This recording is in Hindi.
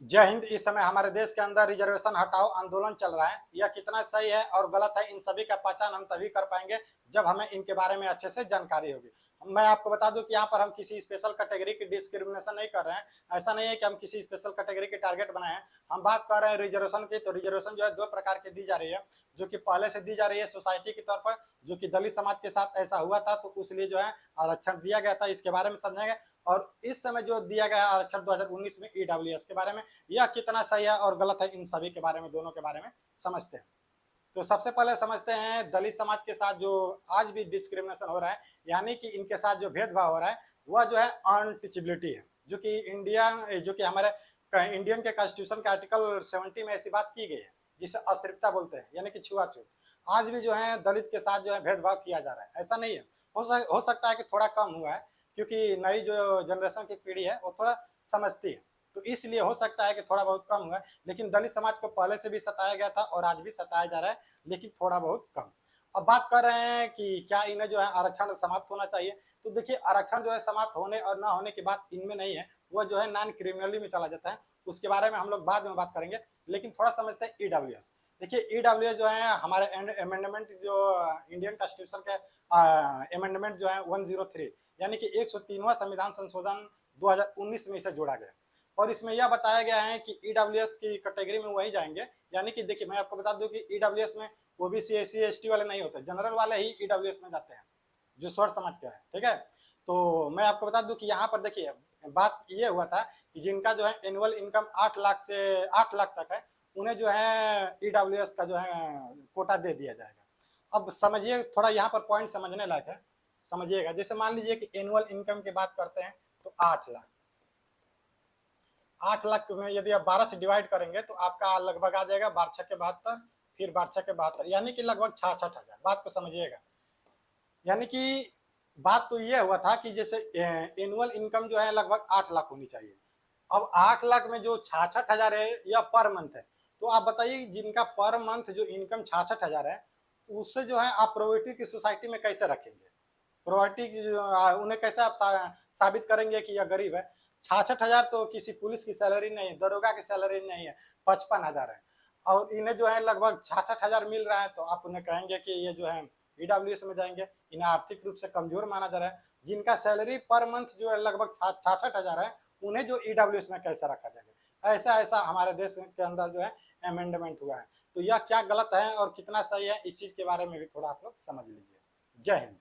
जय हिंद। इस समय हमारे देश के अंदर रिजर्वेशन हटाओ आंदोलन चल रहा है। यह कितना सही है और गलत है, इन सभी का पहचान हम तभी कर पाएंगे जब हमें इनके बारे में अच्छे से जानकारी होगी। मैं आपको बता दूं कि यहाँ पर हम किसी स्पेशल कैटेगरी की डिस्क्रिमिनेशन नहीं कर रहे हैं। ऐसा नहीं है कि हम किसी स्पेशल कैटेगरी के टारगेट बनाए हैं। हम बात कर रहे हैं रिजर्वेशन की। तो रिजर्वेशन जो है दो प्रकार की दी जा रही है, जो कि पहले से दी जा रही है सोसाइटी के तौर पर, जो कि दलित समाज के साथ ऐसा हुआ था तो उसलिए जो है आरक्षण दिया गया था। इसके बारे में समझेंगे। और इस समय जो दिया गया आरक्षण 2019 में ईडब्ल्यूएस के बारे में, यह कितना सही है और गलत है, इन सभी के बारे में, दोनों के बारे में समझते हैं। तो सबसे पहले समझते हैं दलित समाज के साथ जो आज भी डिस्क्रिमिनेशन हो रहा है, यानी कि इनके साथ जो भेदभाव हो रहा है, वह जो है अनटीचेबिलिटी है, जो कि हमारे इंडियन के कॉन्स्टिट्यूशन के आर्टिकल 70 में ऐसी बात की गई है, जिसे अस्पृश्यता बोलते हैं, यानी कि छुआछूत। आज भी जो है दलित के साथ जो है भेदभाव किया जा रहा है। ऐसा नहीं है, हो सकता है कि थोड़ा कम हुआ है, क्योंकि नई जो जनरेशन की पीढ़ी है वो थोड़ा समझती है, तो इसलिए हो सकता है कि थोड़ा बहुत कम हुआ है। लेकिन दलित समाज को पहले से भी सताया गया था और आज भी सताया जा रहा है, लेकिन थोड़ा बहुत कम। अब बात कर रहे हैं कि क्या इन्हें जो है आरक्षण समाप्त होना चाहिए। तो देखिए, आरक्षण जो है समाप्त होने और ना होने की बात इनमें नहीं है, वो जो है नॉन क्रिमिनली में चला जाता है। उसके बारे में हम लोग बाद में बात करेंगे, लेकिन थोड़ा समझते हैं ईडब्ल्यूएस। देखिए, ईडब्ल्यूएस जो है हमारे अमेंडमेंट, जो इंडियन कॉन्स्टिट्यूशन के अमेंडमेंट जो है 103, यानी कि 103वां संविधान संशोधन 2019 में इसे जोड़ा गया। और इसमें यह बताया गया है कि ईडब्ल्यूएस की कैटेगरी में वही जाएंगे। यानी कि देखिए, मैं आपको बता दूं कि ईडब्ल्यूएस में ओबीसी, एससी, एसटी वाले नहीं होते, जनरल वाले ही ईडब्ल्यूएस में जाते हैं, जो स्वर समाज का है। ठीक है, तो मैं आपको बता दूं कि यहाँ पर देखिए, बात ये हुआ था कि जिनका जो है एनुअल इनकम 8 लाख से 8 लाख तक है, उन्हें जो है ईडब्ल्यूएस का जो है कोटा दे दिया जाएगा। अब समझिए, थोड़ा यहाँ पर पॉइंट समझने लायक है, समझिएगा। जैसे मान लीजिए कि एनुअल इनकम की बात करते हैं तो 8 लाख में यदि आप 12 से डिवाइड करेंगे तो आपका लगभग आ जाएगा 12 के 72, फिर 12 के 72, यानी कि लगभग 66,000। बात को समझिएगा। यानी कि बात तो ये हुआ था कि जैसे एनुअल इनकम जो है लगभग 8 लाख होनी चाहिए। अब 8 लाख में जो 66,000 है, यह पर मंथ है। तो आप बताइए, जिनका पर मंथ जो इनकम 66,000 है, उससे जो है आप प्रोवर्टी की सोसाइटी में कैसे रखेंगे? प्रोवर्टी की उन्हें कैसे आप साबित करेंगे कि यह गरीब है? 66,000 तो किसी पुलिस की सैलरी नहीं है, दरोगा की सैलरी नहीं है, 55,000 है। और इन्हें जो है लगभग 66,000 मिल रहा है, तो आप उन्हें कहेंगे कि ये जो है ईडब्ल्यूएस में जाएंगे। इन्हें आर्थिक रूप से कमजोर माना जा रहा है। जिनका सैलरी पर मंथ जो है लगभग 66,000 है, उन्हें जो ईडब्ल्यूएस में कैसे रखा जाएगा? ऐसा ऐसा हमारे देश के अंदर जो है अमेंडमेंट हुआ है। तो यह क्या गलत है और कितना सही है, इस चीज के बारे में भी थोड़ा आप लोग समझ लीजिए। जय हिंद।